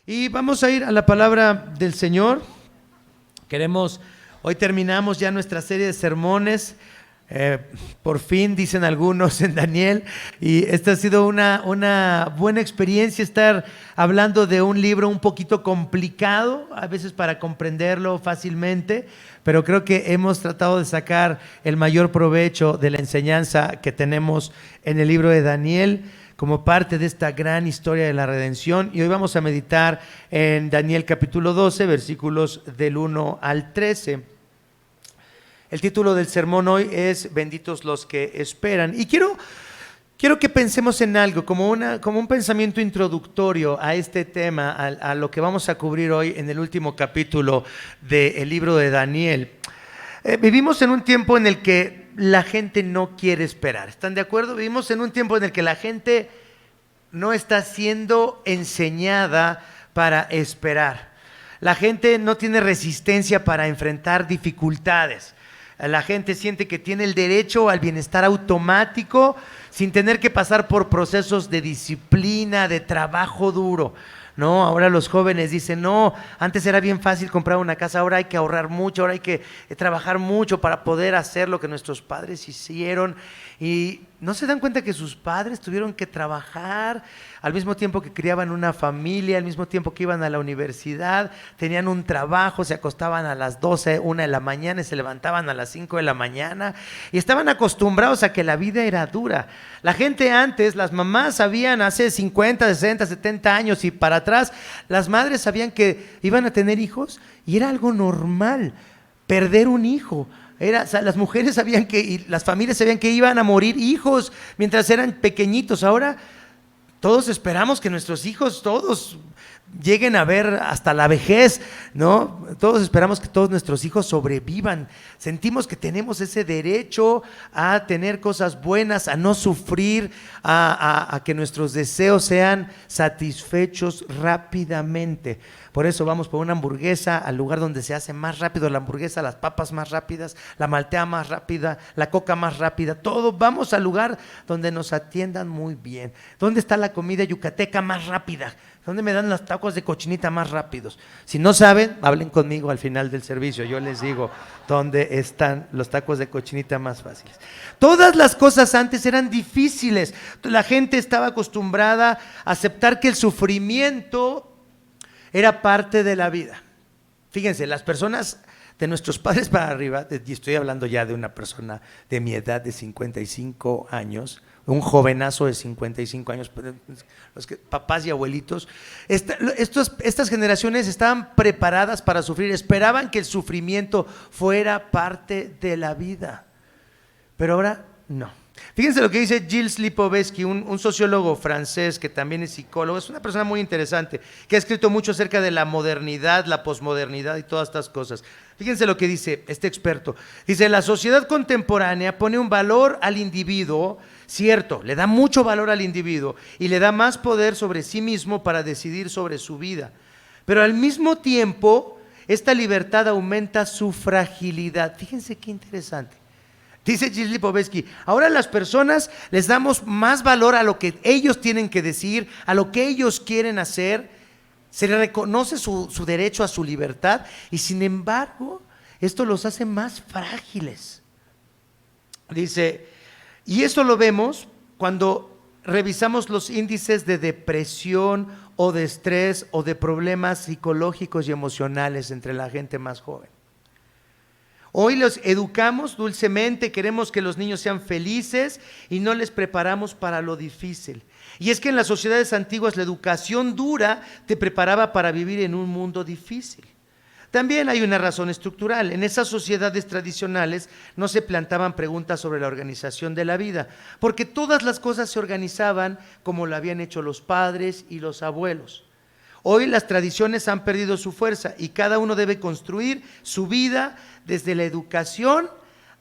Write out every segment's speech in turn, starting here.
Y vamos a ir a la palabra del Señor. Hoy terminamos ya nuestra serie de sermones, por fin dicen algunos en Daniel, y esta ha sido una buena experiencia estar hablando de un libro un poquito complicado, a veces para comprenderlo fácilmente, pero creo que hemos tratado de sacar el mayor provecho de la enseñanza que tenemos en el libro de Daniel, como parte de esta gran historia de la redención. Y hoy vamos a meditar en Daniel capítulo 12, versículos del 1 al 13. El título del sermón hoy es Benditos los que esperan. Y quiero que pensemos en algo, como un pensamiento introductorio a este tema, a lo que vamos a cubrir hoy en el último capítulo del libro de Daniel. Vivimos en un tiempo en el que la gente no quiere esperar. ¿Están de acuerdo? Vivimos en un tiempo en el que la gente no está siendo enseñada para esperar. La gente no tiene resistencia para enfrentar dificultades. La gente siente que tiene el derecho al bienestar automático sin tener que pasar por procesos de disciplina, de trabajo duro. No, ahora los jóvenes dicen, no, antes era bien fácil comprar una casa, ahora hay que ahorrar mucho, ahora hay que trabajar mucho para poder hacer lo que nuestros padres hicieron. Y no se dan cuenta que sus padres tuvieron que trabajar al mismo tiempo que criaban una familia, al mismo tiempo que iban a la universidad, tenían un trabajo, se acostaban a las 12, 1 de la mañana y se levantaban a las 5 de la mañana y estaban acostumbrados a que la vida era dura. La gente antes, las mamás sabían hace 50, 60, 70 años y para atrás, las madres sabían que iban a tener hijos y era algo normal perder un hijo. Las mujeres sabían y las familias sabían que iban a morir hijos mientras eran pequeñitos. Ahora todos esperamos que nuestros hijos todos lleguen a ver hasta la vejez, ¿no? Todos esperamos que todos nuestros hijos sobrevivan. Sentimos que tenemos ese derecho a tener cosas buenas, a no sufrir, a que nuestros deseos sean satisfechos rápidamente. Por eso vamos por una hamburguesa al lugar donde se hace más rápido la hamburguesa, las papas más rápidas, la maltea más rápida, la coca más rápida, todo. Vamos al lugar donde nos atiendan muy bien. ¿Dónde está la comida yucateca más rápida? ¿Dónde me dan los tacos de cochinita más rápidos? Si no saben, hablen conmigo al final del servicio. Yo les digo dónde están los tacos de cochinita más fáciles. Todas las cosas antes eran difíciles. La gente estaba acostumbrada a aceptar que el sufrimiento era parte de la vida. Fíjense, las personas de nuestros padres para arriba, y estoy hablando ya de una persona de mi edad de 55 años, un jovenazo de 55 años, papás y abuelitos, estas generaciones estaban preparadas para sufrir, esperaban que el sufrimiento fuera parte de la vida, pero ahora no. Fíjense lo que dice Gilles Lipovetsky, un sociólogo francés que también es psicólogo, es una persona muy interesante, que ha escrito mucho acerca de la modernidad, la posmodernidad y todas estas cosas. Fíjense lo que dice este experto, dice: la sociedad contemporánea pone un valor al individuo, cierto, le da mucho valor al individuo y le da más poder sobre sí mismo para decidir sobre su vida, pero al mismo tiempo esta libertad aumenta su fragilidad. Fíjense qué interesante. Dice Gilles Lipovetsky, ahora las personas les damos más valor a lo que ellos tienen que decir, a lo que ellos quieren hacer, se les reconoce su derecho a su libertad y sin embargo esto los hace más frágiles. Dice, y esto lo vemos cuando revisamos los índices de depresión o de estrés o de problemas psicológicos y emocionales entre la gente más joven. Hoy los educamos dulcemente, queremos que los niños sean felices y no les preparamos para lo difícil. Y es que en las sociedades antiguas la educación dura te preparaba para vivir en un mundo difícil. También hay una razón estructural. En esas sociedades tradicionales no se plantaban preguntas sobre la organización de la vida, porque todas las cosas se organizaban como lo habían hecho los padres y los abuelos. Hoy las tradiciones han perdido su fuerza y cada uno debe construir su vida desde la educación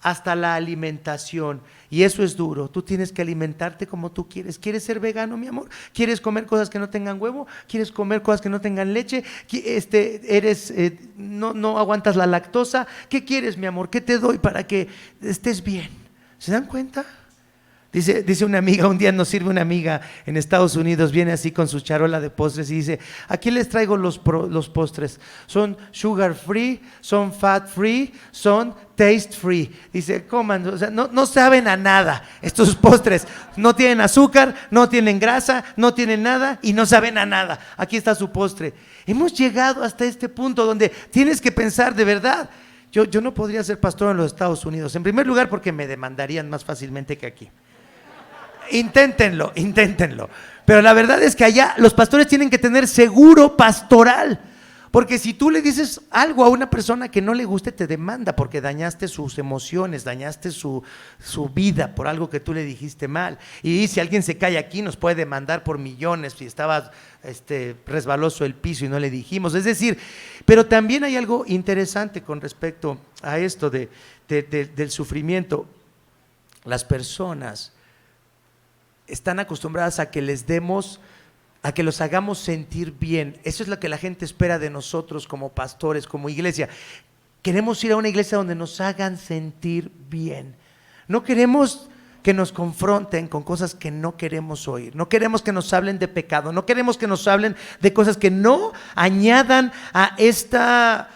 hasta la alimentación. Y eso es duro. Tú tienes que alimentarte como tú quieres. ¿Quieres ser vegano, mi amor? ¿Quieres comer cosas que no tengan huevo? ¿Quieres comer cosas que no tengan leche? No aguantas la lactosa. ¿Qué quieres, mi amor? ¿Qué te doy para que estés bien? ¿Se dan cuenta? Dice una amiga, un día nos sirve una amiga en Estados Unidos, viene así con su charola de postres y dice: aquí les traigo los postres, son sugar free, son fat free, son taste free. Dice, coman, o sea, no saben a nada estos postres, no tienen azúcar, no tienen grasa, no tienen nada y no saben a nada. Aquí está su postre. Hemos llegado hasta este punto donde tienes que pensar de verdad. Yo no podría ser pastor en los Estados Unidos, en primer lugar porque me demandarían más fácilmente que aquí. Inténtenlo. Pero la verdad es que allá los pastores tienen que tener seguro pastoral. Porque si tú le dices algo a una persona que no le guste, te demanda porque dañaste sus emociones, dañaste su vida por algo que tú le dijiste mal. Y si alguien se cae aquí, nos puede demandar por millones si estaba resbaloso el piso y no le dijimos. Es decir, pero también hay algo interesante con respecto a esto del sufrimiento. Las personas están acostumbradas a que les demos, a que los hagamos sentir bien. Eso es lo que la gente espera de nosotros como pastores, como iglesia. Queremos ir a una iglesia donde nos hagan sentir bien. No queremos que nos confronten con cosas que no queremos oír. No queremos que nos hablen de pecado. No queremos que nos hablen de cosas que no añadan a esta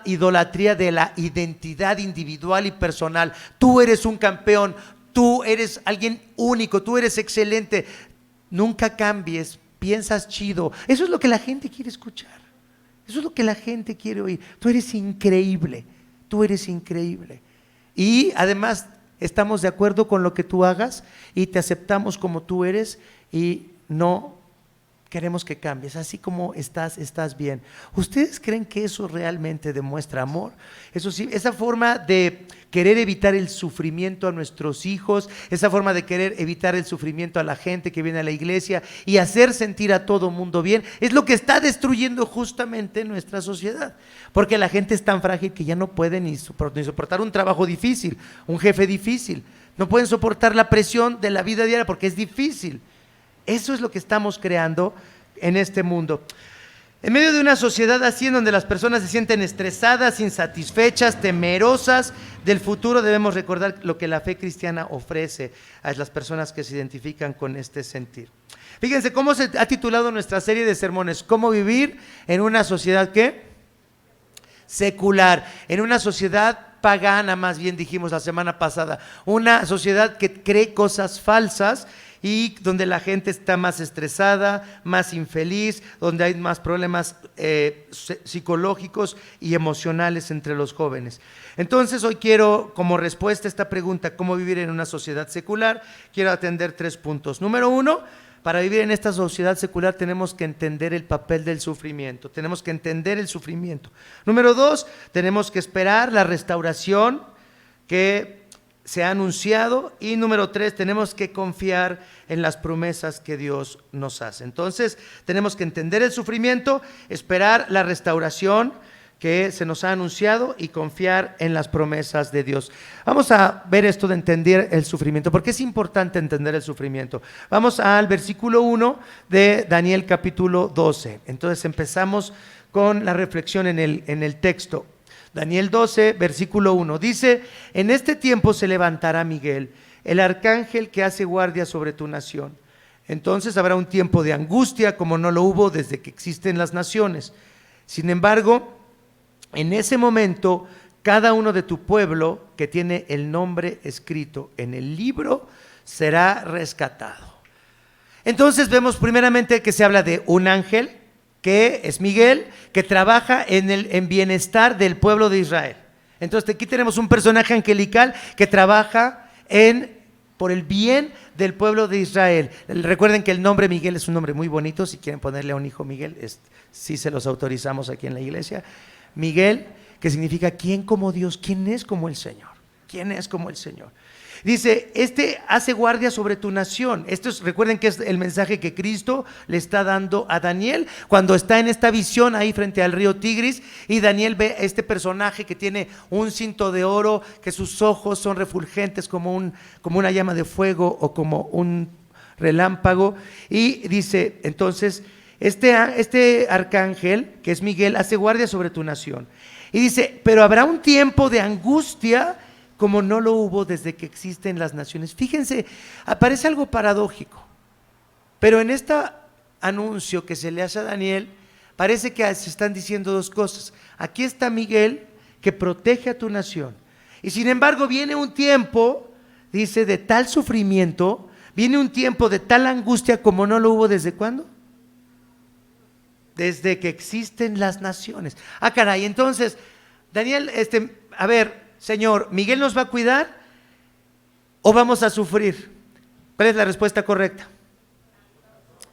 idolatría de la identidad individual y personal. Tú eres un campeón. Tú eres alguien único, tú eres excelente, nunca cambies, piensas chido. Eso es lo que la gente quiere escuchar, eso es lo que la gente quiere oír. Tú eres increíble. Y además estamos de acuerdo con lo que tú hagas y te aceptamos como tú eres y no queremos que cambies, así como estás bien. ¿Ustedes creen que eso realmente demuestra amor? Eso sí, esa forma de querer evitar el sufrimiento a nuestros hijos, esa forma de querer evitar el sufrimiento a la gente que viene a la iglesia y hacer sentir a todo mundo bien, es lo que está destruyendo justamente nuestra sociedad. Porque la gente es tan frágil que ya no puede ni soportar un trabajo difícil, un jefe difícil. No pueden soportar la presión de la vida diaria porque es difícil. Eso es lo que estamos creando en este mundo. En medio de una sociedad así, en donde las personas se sienten estresadas, insatisfechas, temerosas del futuro, debemos recordar lo que la fe cristiana ofrece a las personas que se identifican con este sentir. Fíjense cómo se ha titulado nuestra serie de sermones: ¿Cómo vivir en una sociedad qué? Secular, en una sociedad pagana, más bien dijimos la semana pasada, una sociedad que cree cosas falsas y donde la gente está más estresada, más infeliz, donde hay más problemas psicológicos y emocionales entre los jóvenes. Entonces hoy quiero, como respuesta a esta pregunta, ¿cómo vivir en una sociedad secular?, quiero atender 3 puntos. Número 1, para vivir en esta sociedad secular tenemos que entender el papel del sufrimiento, tenemos que entender el sufrimiento. Número 2, tenemos que esperar la restauración que se ha anunciado. Y número 3, tenemos que confiar en las promesas que Dios nos hace. Entonces tenemos que entender el sufrimiento, esperar la restauración que se nos ha anunciado y confiar en las promesas de Dios. Vamos a ver esto de entender el sufrimiento, porque es importante entender el sufrimiento. Vamos al versículo 1 de Daniel capítulo 12. Entonces empezamos con la reflexión en el texto. Daniel 12, versículo 1, dice: en este tiempo se levantará Miguel, el arcángel que hace guardia sobre tu nación. Entonces habrá un tiempo de angustia como no lo hubo desde que existen las naciones. Sin embargo, en ese momento, cada uno de tu pueblo que tiene el nombre escrito en el libro será rescatado. Entonces vemos primeramente que se habla de un ángel, que es Miguel, que trabaja en bienestar del pueblo de Israel. Entonces aquí tenemos un personaje angelical que trabaja por el bien del pueblo de Israel. Recuerden que el nombre Miguel es un nombre muy bonito. Si quieren ponerle a un hijo Miguel, sí se los autorizamos aquí en la iglesia. Miguel, que significa ¿quién como Dios? ¿Quién es como el Señor? ¿Quién es como el Señor? Dice, hace guardia sobre tu nación. Recuerden que es el mensaje que Cristo le está dando a Daniel cuando está en esta visión ahí frente al río Tigris, y Daniel ve este personaje que tiene un cinto de oro, que sus ojos son refulgentes como una llama de fuego o como un relámpago, y dice entonces este arcángel que es Miguel hace guardia sobre tu nación, y dice, pero habrá un tiempo de angustia como no lo hubo desde que existen las naciones. Fíjense, aparece algo paradójico, pero en este anuncio que se le hace a Daniel, parece que se están diciendo dos cosas. Aquí está Miguel, que protege a tu nación, y sin embargo viene un tiempo, dice, de tal sufrimiento, viene un tiempo de tal angustia como no lo hubo ¿desde cuándo? Desde que existen las naciones. Ah, caray, entonces, Daniel, a ver, Señor, ¿Miguel nos va a cuidar o vamos a sufrir? ¿Cuál es la respuesta correcta?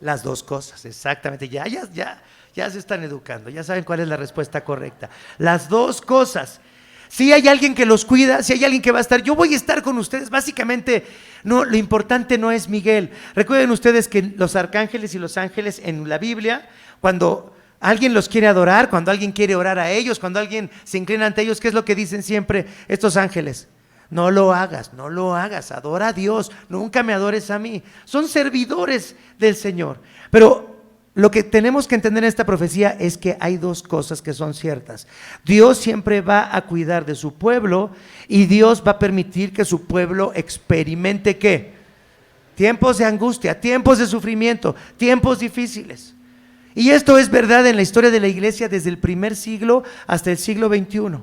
Las dos cosas, exactamente. Ya se están educando, ya saben cuál es la respuesta correcta. Las dos cosas. Si hay alguien que los cuida, si hay alguien que va a estar, yo voy a estar con ustedes. Básicamente, no, lo importante no es Miguel. Recuerden ustedes que los arcángeles y los ángeles en la Biblia, cuando alguien los quiere adorar, cuando alguien quiere orar a ellos, cuando alguien se inclina ante ellos, ¿qué es lo que dicen siempre estos ángeles? No lo hagas, no lo hagas, adora a Dios, nunca me adores a mí. Son servidores del Señor. Pero lo que tenemos que entender en esta profecía es que hay dos cosas que son ciertas. Dios siempre va a cuidar de su pueblo y Dios va a permitir que su pueblo experimente ¿qué? Tiempos de angustia, tiempos de sufrimiento, tiempos difíciles. Y esto es verdad en la historia de la iglesia desde el primer siglo hasta el siglo XXI.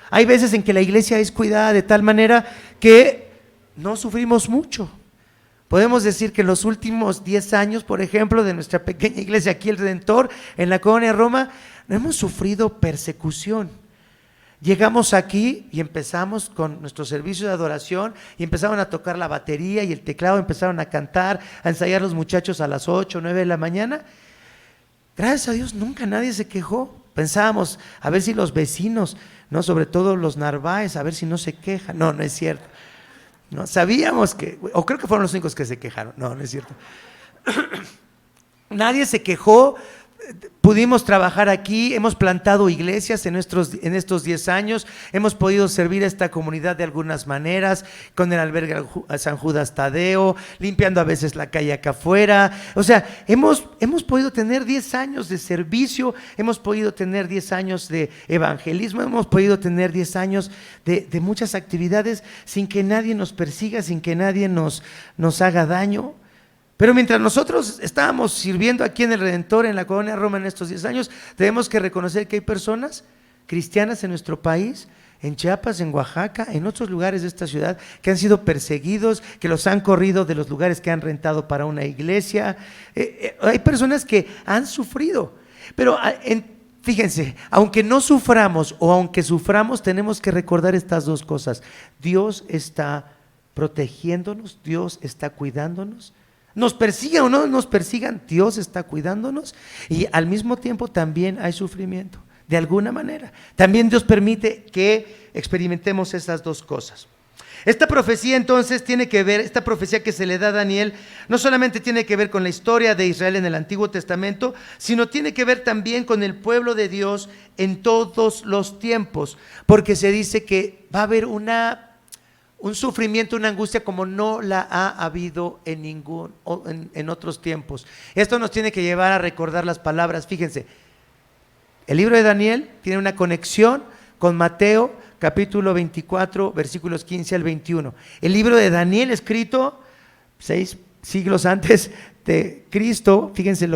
Hay veces en que la iglesia es cuidada de tal manera que no sufrimos mucho. Podemos decir que en los últimos 10 años, por ejemplo, de nuestra pequeña iglesia aquí, el Redentor, en la colonia Roma, no hemos sufrido persecución. Llegamos aquí y empezamos con nuestro servicio de adoración y empezaron a tocar la batería y el teclado, empezaron a cantar, a ensayar los muchachos a las 8 o 9 de la mañana. Gracias a Dios nunca nadie se quejó. Pensábamos a ver si los vecinos, no, sobre todo los Narváez, a ver si no se quejan. No, no es cierto. No, sabíamos que, o creo que fueron los únicos que se quejaron. No, no es cierto. Nadie se quejó. Pudimos trabajar aquí, hemos plantado iglesias en estos 10 años, hemos podido servir a esta comunidad de algunas maneras, con el albergue a San Judas Tadeo, limpiando a veces la calle acá afuera. O sea, hemos podido tener 10 años de servicio, hemos podido tener 10 años de evangelismo, hemos podido tener 10 años de muchas actividades sin que nadie nos persiga, sin que nadie nos haga daño. Pero mientras nosotros estábamos sirviendo aquí en el Redentor, en la colonia Roma en estos 10 años, tenemos que reconocer que hay personas cristianas en nuestro país, en Chiapas, en Oaxaca, en otros lugares de esta ciudad, que han sido perseguidos, que los han corrido de los lugares que han rentado para una iglesia. Hay personas que han sufrido, pero fíjense, aunque no suframos o aunque suframos, tenemos que recordar estas dos cosas. Dios está protegiéndonos, Dios está cuidándonos. Nos persigan o no nos persigan, Dios está cuidándonos y al mismo tiempo también hay sufrimiento, de alguna manera. También Dios permite que experimentemos esas dos cosas. Esta profecía entonces tiene que ver, esta profecía que se le da a Daniel, no solamente tiene que ver con la historia de Israel en el Antiguo Testamento, sino tiene que ver también con el pueblo de Dios en todos los tiempos, porque se dice que va a haber un sufrimiento, una angustia como no la ha habido en otros tiempos. Esto nos tiene que llevar a recordar las palabras. Fíjense, el libro de Daniel tiene una conexión con Mateo capítulo 24 versículos 15 al 21. El libro de Daniel, escrito 6 siglos antes de Cristo, fíjense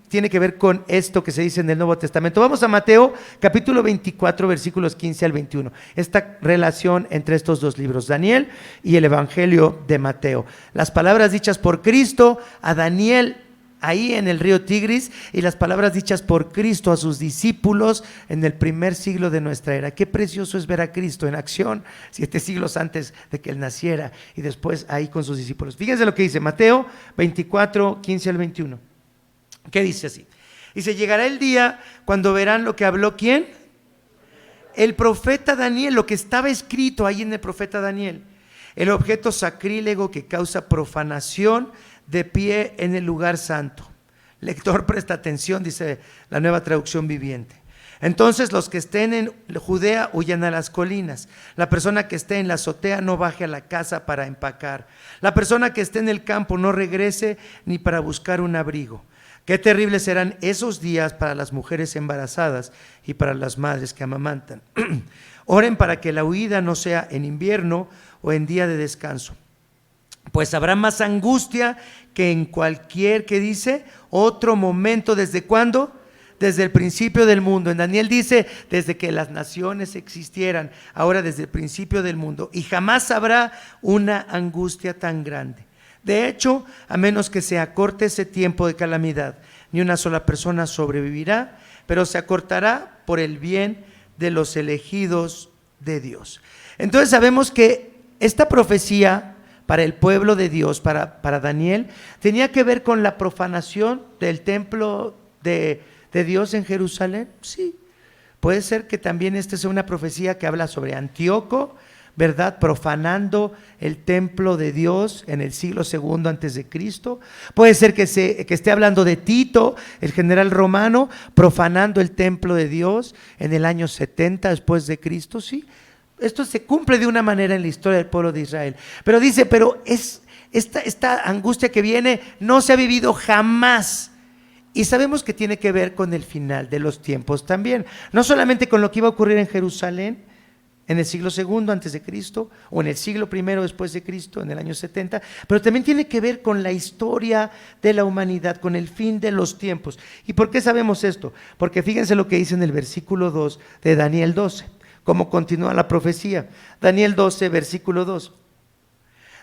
tiene que ver con esto que se dice en el Nuevo Testamento. Vamos a Mateo capítulo 24 versículos 15 al 21. Esta relación entre estos dos libros, Daniel y el Evangelio de Mateo. Las palabras dichas por Cristo a Daniel ahí en el río Tigris y las palabras dichas por Cristo a sus discípulos en el primer siglo de nuestra era. Qué precioso es ver a Cristo en acción 7 siglos antes de que Él naciera y después ahí con sus discípulos. Fíjense lo que dice Mateo 24, 15 al 21. ¿Qué dice así? Dice, llegará el día cuando verán lo que habló ¿quién? El profeta Daniel, lo que estaba escrito ahí en el profeta Daniel. El objeto sacrílego que causa profanación de pie en el lugar santo. Lector, presta atención, dice la Nueva Traducción Viviente. Entonces los que estén en Judea huyan a las colinas. La persona que esté en la azotea no baje a la casa para empacar. La persona que esté en el campo no regrese ni para buscar un abrigo. Qué terribles serán esos días para las mujeres embarazadas y para las madres que amamantan. Oren para que la huida no sea en invierno o en día de descanso, pues habrá más angustia que en cualquier, ¿qué dice? Otro momento. ¿Desde cuándo? Desde el principio del mundo. En Daniel dice, desde que las naciones existieran, ahora desde el principio del mundo. Y jamás habrá una angustia tan grande. De hecho, a menos que se acorte ese tiempo de calamidad, ni una sola persona sobrevivirá, pero se acortará por el bien de los elegidos de Dios. Entonces sabemos que esta profecía para el pueblo de Dios, para Daniel, tenía que ver con la profanación del templo de Dios en Jerusalén. Sí, puede ser que también esta sea una profecía que habla sobre Antíoco, ¿verdad? Profanando el templo de Dios en el siglo II antes de Cristo. Puede ser que esté hablando de Tito, el general romano, profanando el templo de Dios en el año 70 después de Cristo. Sí, esto se cumple de una manera en la historia del pueblo de Israel. Pero dice, pero esta angustia que viene no se ha vivido jamás. Y sabemos que tiene que ver con el final de los tiempos también. No solamente con lo que iba a ocurrir en Jerusalén en el siglo II antes de Cristo, o en el siglo I después de Cristo, en el año 70, pero también tiene que ver con la historia de la humanidad, con el fin de los tiempos. ¿Y por qué sabemos esto? Porque fíjense lo que dice en el versículo 2 de Daniel 12, cómo continúa la profecía. Daniel 12, versículo 2.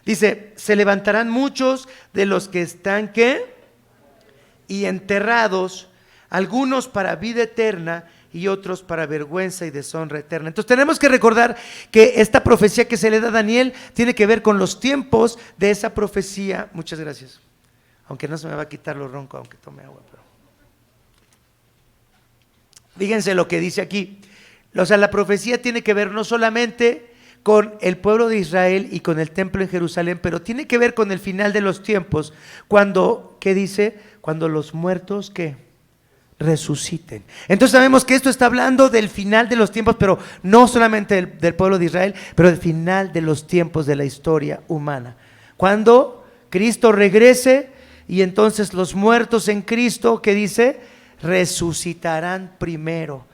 Dice, se levantarán muchos de los que están, ¿qué? Y enterrados, algunos para vida eterna y otros para vergüenza y deshonra eterna. Entonces tenemos que recordar que esta profecía que se le da a Daniel tiene que ver con los tiempos de esa profecía. Muchas gracias. Aunque no se me va a quitar lo ronco, aunque tome agua. Pero fíjense lo que dice aquí. O sea, la profecía tiene que ver no solamente con el pueblo de Israel y con el templo en Jerusalén, pero tiene que ver con el final de los tiempos, cuando, ¿qué dice? Cuando los muertos, ¿qué? Resuciten. Entonces sabemos que esto está hablando del final de los tiempos, pero no solamente del pueblo de Israel, pero del final de los tiempos de la historia humana. Cuando Cristo regrese y entonces los muertos en Cristo, ¿qué dice? Resucitarán primero.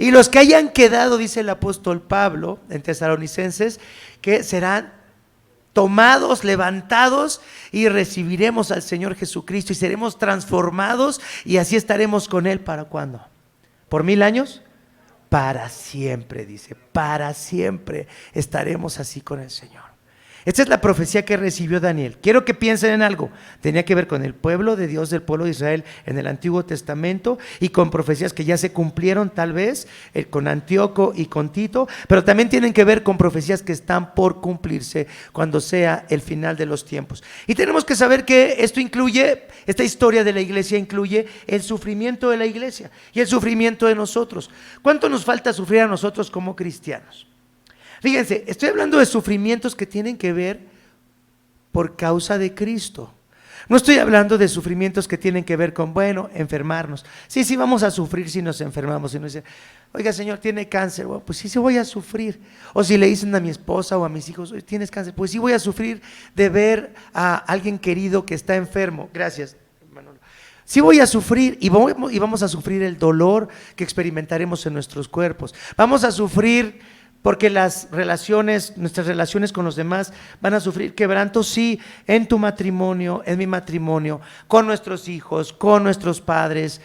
Y los que hayan quedado, dice el apóstol Pablo en Tesalonicenses, que serán tomados, levantados y recibiremos al Señor Jesucristo y seremos transformados y así estaremos con Él. ¿Para cuándo? ¿Por 1000 años? Para siempre, dice, para siempre estaremos así con el Señor. Esta es la profecía que recibió Daniel. Quiero que piensen en algo. Tenía que ver con el pueblo de Dios, del pueblo de Israel en el Antiguo Testamento y con profecías que ya se cumplieron tal vez con Antíoco y con Tito, pero también tienen que ver con profecías que están por cumplirse cuando sea el final de los tiempos. Y tenemos que saber que esto incluye, esta historia de la iglesia incluye el sufrimiento de la iglesia y el sufrimiento de nosotros. ¿Cuánto nos falta sufrir a nosotros como cristianos? Fíjense, estoy hablando de sufrimientos que tienen que ver por causa de Cristo. No estoy hablando de sufrimientos que tienen que ver con, bueno, enfermarnos. Sí, vamos a sufrir si nos enfermamos. Si nos dicen, oiga, Señor, tiene cáncer. Bueno, pues sí voy a sufrir. O si le dicen a mi esposa o a mis hijos, tienes cáncer. Pues sí voy a sufrir de ver a alguien querido que está enfermo. Gracias, Manolo. Sí voy a sufrir y vamos a sufrir el dolor que experimentaremos en nuestros cuerpos. Vamos a sufrir porque nuestras relaciones con los demás van a sufrir quebrantos, sí, en tu matrimonio, en mi matrimonio, con nuestros hijos, con nuestros padres,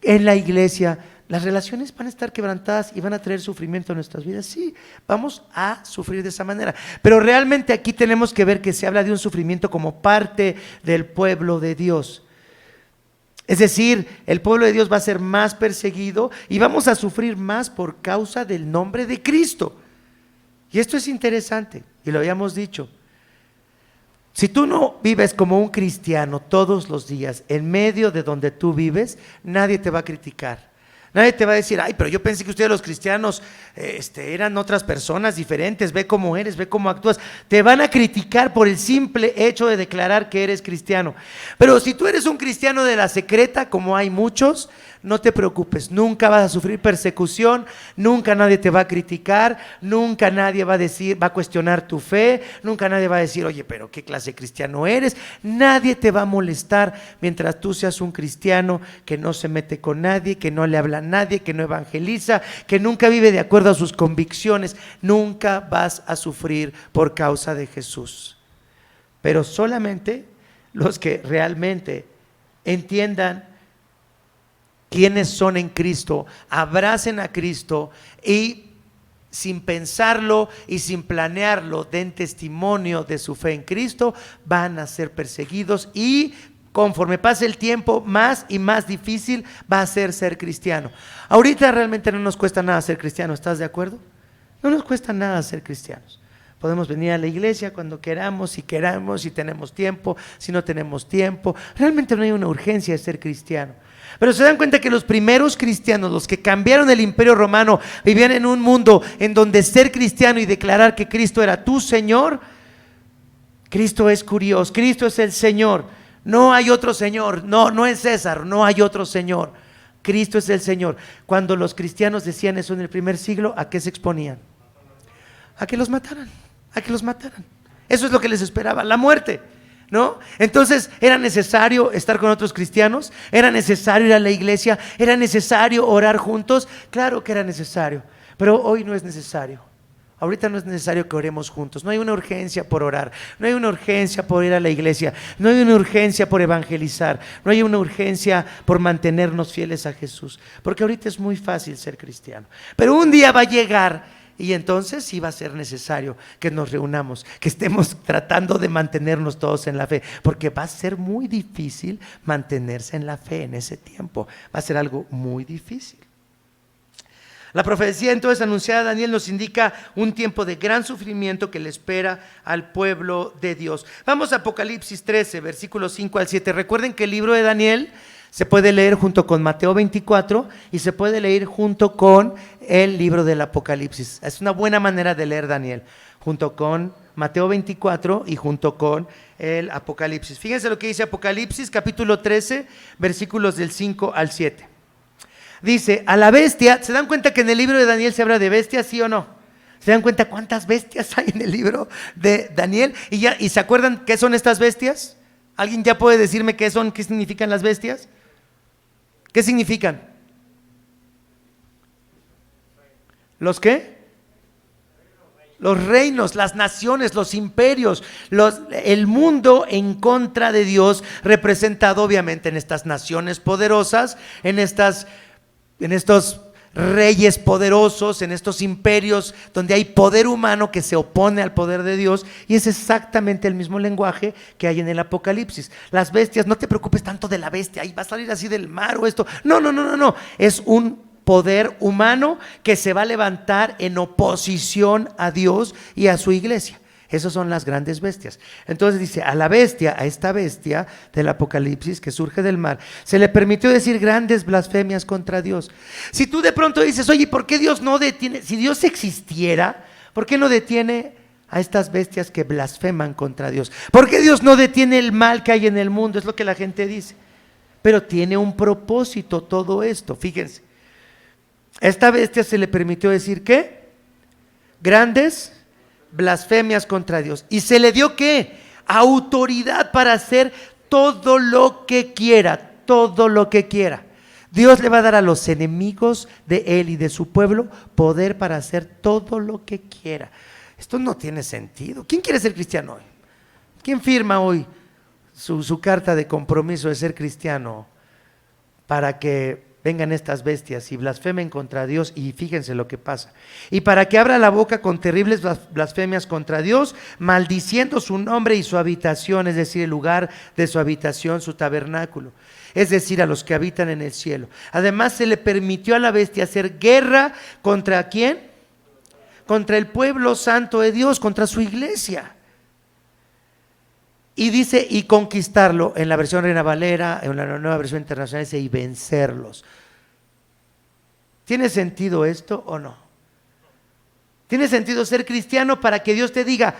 en la iglesia. Las relaciones van a estar quebrantadas y van a traer sufrimiento en nuestras vidas. Sí, vamos a sufrir de esa manera. Pero realmente aquí tenemos que ver que se habla de un sufrimiento como parte del pueblo de Dios. Es decir, el pueblo de Dios va a ser más perseguido y vamos a sufrir más por causa del nombre de Cristo. Y esto es interesante, y lo habíamos dicho. Si tú no vives como un cristiano todos los días, en medio de donde tú vives, nadie te va a criticar. Nadie te va a decir, ay, pero yo pensé que ustedes los cristianos eran otras personas diferentes, ve cómo eres, ve cómo actúas. Te van a criticar por el simple hecho de declarar que eres cristiano. Pero si tú eres un cristiano de la secreta, como hay muchos, no te preocupes, nunca vas a sufrir persecución, nunca nadie te va a criticar, nunca nadie va a cuestionar tu fe, nunca nadie va a decir, oye, pero ¿qué clase de cristiano eres? Nadie te va a molestar mientras tú seas un cristiano que no se mete con nadie, que no le habla a nadie, que no evangeliza, que nunca vive de acuerdo a sus convicciones, nunca vas a sufrir por causa de Jesús. Pero solamente los que realmente entiendan quiénes son en Cristo, abracen a Cristo y sin pensarlo y sin planearlo den testimonio de su fe en Cristo, van a ser perseguidos y conforme pase el tiempo, más y más difícil va a ser cristiano. Ahorita realmente no nos cuesta nada ser cristiano, ¿estás de acuerdo? No nos cuesta nada ser cristianos. Podemos venir a la iglesia cuando queramos, si queramos, si tenemos tiempo, si no tenemos tiempo. Realmente no hay una urgencia de ser cristiano. Pero se dan cuenta que los primeros cristianos, los que cambiaron el imperio romano, vivían en un mundo en donde ser cristiano y declarar que Cristo era tu Señor. Cristo es curioso, Cristo es el Señor. No hay otro Señor, no es César, no hay otro Señor. Cristo es el Señor. Cuando los cristianos decían eso en el primer siglo, ¿a qué se exponían? A que los mataran, a que los mataran. Eso es lo que les esperaba, la muerte, ¿no? Entonces era necesario estar con otros cristianos, era necesario ir a la iglesia, era necesario orar juntos. Claro que era necesario, pero hoy no es necesario. Ahorita no es necesario que oremos juntos, no hay una urgencia por orar, no hay una urgencia por ir a la iglesia, no hay una urgencia por evangelizar, no hay una urgencia por mantenernos fieles a Jesús, porque ahorita es muy fácil ser cristiano, pero un día va a llegar y entonces sí va a ser necesario que nos reunamos, que estemos tratando de mantenernos todos en la fe, porque va a ser muy difícil mantenerse en la fe en ese tiempo, va a ser algo muy difícil. La profecía entonces anunciada a Daniel nos indica un tiempo de gran sufrimiento que le espera al pueblo de Dios. Vamos a Apocalipsis 13, versículos 5 al 7. Recuerden que el libro de Daniel se puede leer junto con Mateo 24 y se puede leer junto con el libro del Apocalipsis. Es una buena manera de leer Daniel, junto con Mateo 24 y junto con el Apocalipsis. Fíjense lo que dice Apocalipsis capítulo 13, versículos del 5 al 7. Dice, a la bestia. ¿Se dan cuenta que en el libro de Daniel se habla de bestias, sí o no? ¿Se dan cuenta cuántas bestias hay en el libro de Daniel? ¿Y se acuerdan qué son estas bestias? ¿Alguien ya puede decirme qué son, qué significan las bestias? ¿Qué significan? ¿Los qué? Los reinos, las naciones, los imperios, el mundo en contra de Dios, representado obviamente en estas naciones poderosas, en estos reyes poderosos, en estos imperios donde hay poder humano que se opone al poder de Dios, y es exactamente el mismo lenguaje que hay en el Apocalipsis. Las bestias, no te preocupes tanto de la bestia, ahí va a salir así del mar o esto, no, es un poder humano que se va a levantar en oposición a Dios y a su iglesia. Esas son las grandes bestias. Entonces dice, a la bestia, a esta bestia del Apocalipsis que surge del mar, se le permitió decir grandes blasfemias contra Dios. Si tú de pronto dices, oye, ¿por qué Dios no detiene? Si Dios existiera, ¿por qué no detiene a estas bestias que blasfeman contra Dios? ¿Por qué Dios no detiene el mal que hay en el mundo? Es lo que la gente dice. Pero tiene un propósito todo esto. Fíjense, a esta bestia se le permitió decir, ¿qué? Grandes blasfemias contra Dios. ¿Y se le dio qué? Autoridad para hacer todo lo que quiera, todo lo que quiera. Dios le va a dar a los enemigos de él y de su pueblo poder para hacer todo lo que quiera. Esto no tiene sentido. ¿Quién quiere ser cristiano hoy? ¿Quién firma hoy su carta de compromiso de ser cristiano para que vengan estas bestias y blasfemen contra Dios? Y fíjense lo que pasa. Y para que abra la boca con terribles blasfemias contra Dios, maldiciendo su nombre y su habitación, es decir, el lugar de su habitación, su tabernáculo, es decir, a los que habitan en el cielo. Además se le permitió a la bestia hacer guerra ¿contra quién? Contra el pueblo santo de Dios, contra su iglesia. Y dice, y conquistarlo, en la versión Reina Valera, en la nueva versión internacional dice, y vencerlos. ¿Tiene sentido esto o no? ¿Tiene sentido ser cristiano para que Dios te diga,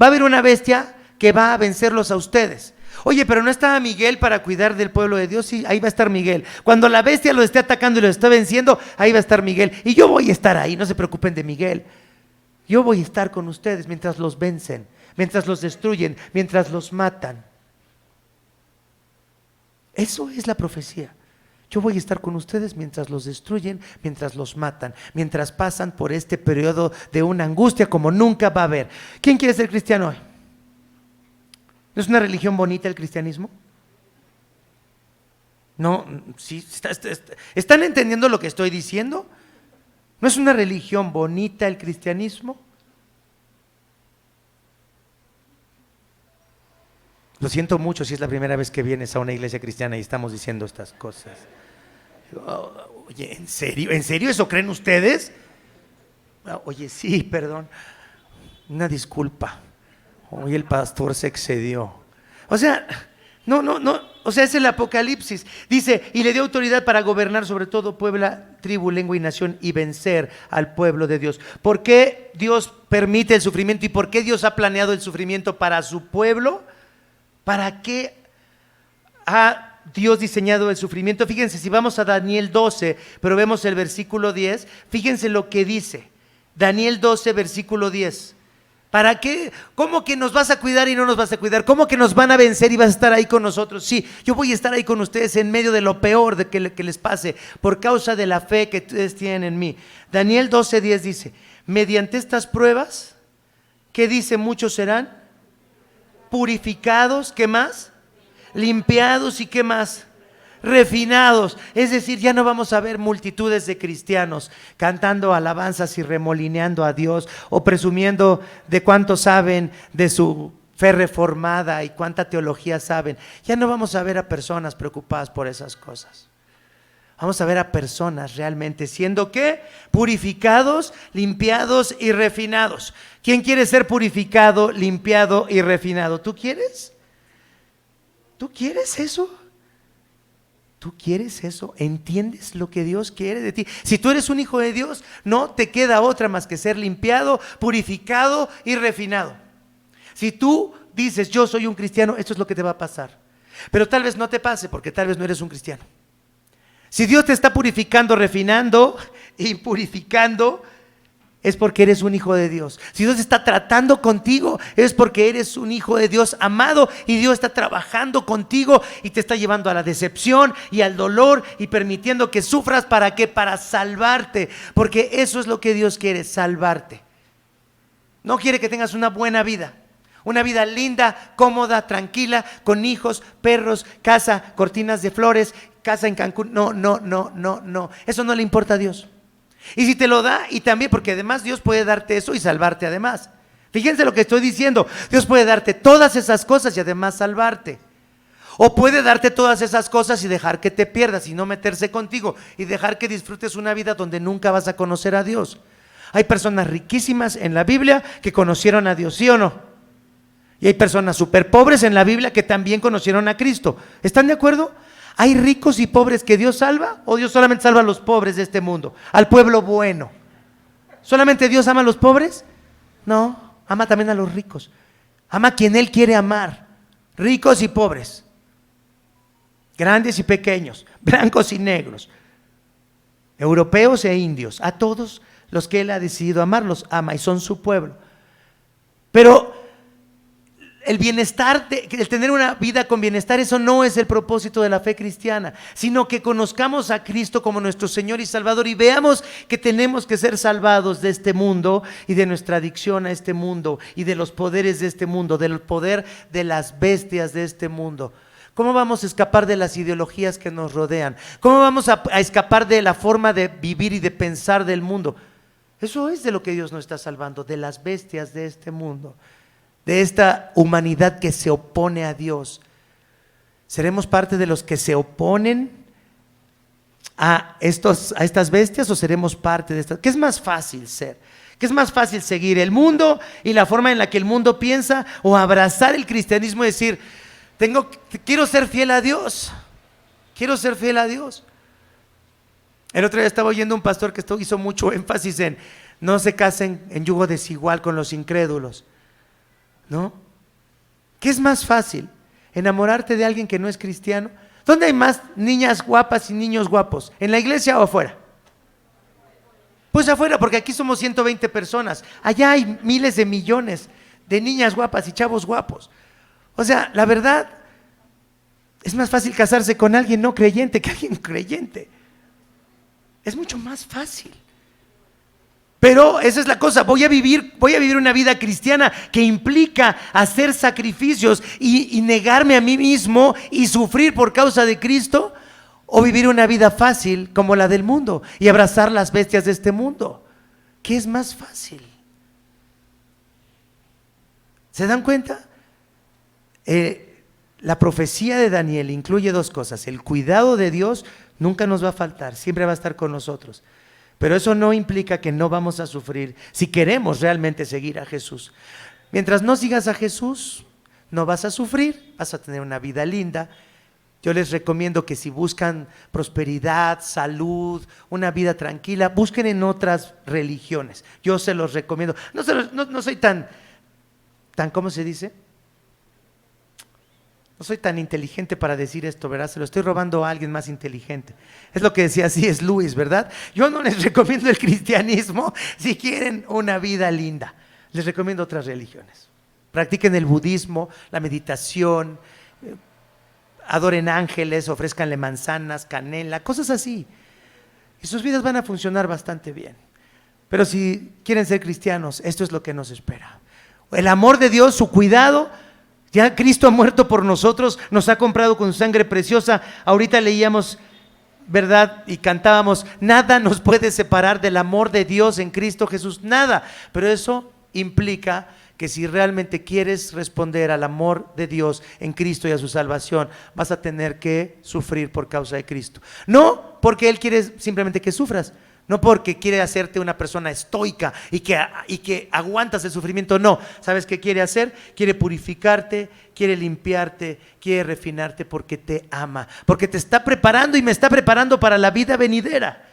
va a haber una bestia que va a vencerlos a ustedes? Oye, pero ¿no estaba Miguel para cuidar del pueblo de Dios? Sí, ahí va a estar Miguel. Cuando la bestia los esté atacando y los esté venciendo, ahí va a estar Miguel. Y yo voy a estar ahí, no se preocupen de Miguel. Yo voy a estar con ustedes mientras los vencen, mientras los destruyen, mientras los matan. Eso es la profecía. yo voy a estar con ustedes mientras los destruyen, mientras los matan, mientras pasan por este periodo de una angustia como nunca va a haber. ¿Quién quiere ser cristiano hoy? ¿No es una religión bonita el cristianismo? No, sí, ¿están entendiendo lo que estoy diciendo? ¿No es una religión bonita el cristianismo? Lo siento mucho si es la primera vez que vienes a una iglesia cristiana y estamos diciendo estas cosas. Oye, ¿en serio? ¿En serio eso creen ustedes? Oye, sí, perdón. Una disculpa. Hoy el pastor se excedió. O sea, no. O sea, es el Apocalipsis. Dice, y le dio autoridad para gobernar sobre todo pueblo, tribu, lengua y nación y vencer al pueblo de Dios. ¿Por qué Dios permite el sufrimiento y por qué Dios ha planeado el sufrimiento para su pueblo? ¿Para qué ha Dios diseñado el sufrimiento? Fíjense, si vamos a Daniel 12, pero vemos el versículo 10, fíjense lo que dice. Daniel 12, versículo 10. ¿Para qué? ¿Cómo que nos vas a cuidar y no nos vas a cuidar? ¿Cómo que nos van a vencer y vas a estar ahí con nosotros? Sí, yo voy a estar ahí con ustedes en medio de lo peor de que les pase, por causa de la fe que ustedes tienen en mí. Daniel 12, 10 dice, mediante estas pruebas, ¿qué dice? Muchos serán purificados, ¿qué más? Limpiados y ¿qué más? Refinados. Es decir, ya no vamos a ver multitudes de cristianos cantando alabanzas y remolineando a Dios o presumiendo de cuánto saben de su fe reformada y cuánta teología saben. Ya no vamos a ver a personas preocupadas por esas cosas. Vamos a ver a personas realmente siendo ¿qué? Purificados, limpiados y refinados. ¿Quién quiere ser purificado, limpiado y refinado? ¿Tú quieres? ¿Tú quieres eso? ¿Tú quieres eso? ¿Entiendes lo que Dios quiere de ti? Si tú eres un hijo de Dios, no te queda otra más que ser limpiado, purificado y refinado. Si tú dices, yo soy un cristiano, esto es lo que te va a pasar. Pero tal vez no te pase porque tal vez no eres un cristiano. Si Dios te está purificando, refinando y purificando, es porque eres un hijo de Dios. Si Dios está tratando contigo, es porque eres un hijo de Dios amado y Dios está trabajando contigo y te está llevando a la decepción y al dolor y permitiendo que sufras. ¿Para qué? Para salvarte, porque eso es lo que Dios quiere, salvarte. No quiere que tengas una buena vida. Una vida linda, cómoda, tranquila, con hijos, perros, casa, cortinas de flores, casa en Cancún. No. Eso no le importa a Dios. Y si te lo da, y también, porque además Dios puede darte eso y salvarte además. Fíjense lo que estoy diciendo. Dios puede darte todas esas cosas y además salvarte. O puede darte todas esas cosas y dejar que te pierdas y no meterse contigo y dejar que disfrutes una vida donde nunca vas a conocer a Dios. Hay personas riquísimas en la Biblia que conocieron a Dios, ¿sí o no? Y hay personas súper pobres en la Biblia que también conocieron a Cristo. ¿Están de acuerdo? ¿Hay ricos y pobres que Dios salva? ¿O Dios solamente salva a los pobres de este mundo? Al pueblo bueno. ¿Solamente Dios ama a los pobres? No, ama también a los ricos. Ama a quien Él quiere amar. Ricos y pobres. Grandes y pequeños. Blancos y negros. Europeos e indios. A todos los que Él ha decidido amar, los ama y son su pueblo. Pero el bienestar, el tener una vida con bienestar, eso no es el propósito de la fe cristiana, sino que conozcamos a Cristo como nuestro Señor y Salvador y veamos que tenemos que ser salvados de este mundo y de nuestra adicción a este mundo y de los poderes de este mundo, del poder de las bestias de este mundo. ¿Cómo vamos a escapar de las ideologías que nos rodean? ¿Cómo vamos a escapar de la forma de vivir y de pensar del mundo? Eso es de lo que Dios nos está salvando, de las bestias de este mundo, de esta humanidad que se opone a Dios. ¿Seremos parte de los que se oponen a estas bestias o seremos parte de estas? ¿Qué es más fácil ser? ¿Qué es más fácil seguir el mundo y la forma en la que el mundo piensa o abrazar el cristianismo y decir, quiero ser fiel a Dios? Quiero ser fiel a Dios. El otro día estaba oyendo un pastor que hizo mucho énfasis en no se casen en yugo desigual con los incrédulos. ¿No? ¿Qué es más fácil? ¿Enamorarte de alguien que no es cristiano? ¿Dónde hay más niñas guapas y niños guapos? ¿En la iglesia o afuera? Pues afuera, porque aquí somos 120 personas. Allá hay miles de millones de niñas guapas y chavos guapos. O sea, la verdad, Es más fácil casarse con alguien no creyente que alguien creyente. Es mucho más fácil. Pero esa es la cosa, voy a vivir una vida cristiana que implica hacer sacrificios y negarme a mí mismo y sufrir por causa de Cristo, o vivir una vida fácil como la del mundo y abrazar las bestias de este mundo. ¿Qué es más fácil? ¿Se dan cuenta? La profecía de Daniel incluye dos cosas. El cuidado de Dios nunca nos va a faltar, siempre va a estar con nosotros. Pero eso no implica que no vamos a sufrir si queremos realmente seguir a Jesús. Mientras no sigas a Jesús, no vas a sufrir, vas a tener una vida linda. Yo les recomiendo que si buscan prosperidad, salud, una vida tranquila, busquen en otras religiones. Yo se los recomiendo. No soy tan, ¿cómo se dice? No soy tan inteligente para decir esto, ¿verdad? Se lo estoy robando a alguien más inteligente. Es lo que decía C.S. Lewis, ¿verdad? Yo no les recomiendo el cristianismo si quieren una vida linda. Les recomiendo otras religiones. Practiquen el budismo, la meditación, adoren ángeles, ofrézcanle manzanas, canela, cosas así. Y sus vidas van a funcionar bastante bien. Pero si quieren ser cristianos, esto es lo que nos espera. El amor de Dios, su cuidado. Ya Cristo ha muerto por nosotros, nos ha comprado con su sangre preciosa. Ahorita leíamos, ¿verdad? Y cantábamos, nada nos puede separar del amor de Dios en Cristo Jesús, nada. Pero eso implica que si realmente quieres responder al amor de Dios en Cristo y a su salvación, vas a tener que sufrir por causa de Cristo. No porque Él quiere simplemente que sufras, no porque quiere hacerte una persona estoica y que aguantas el sufrimiento, no. ¿Sabes qué quiere hacer? Quiere purificarte, quiere limpiarte, quiere refinarte porque te ama, porque te está preparando y me está preparando para la vida venidera.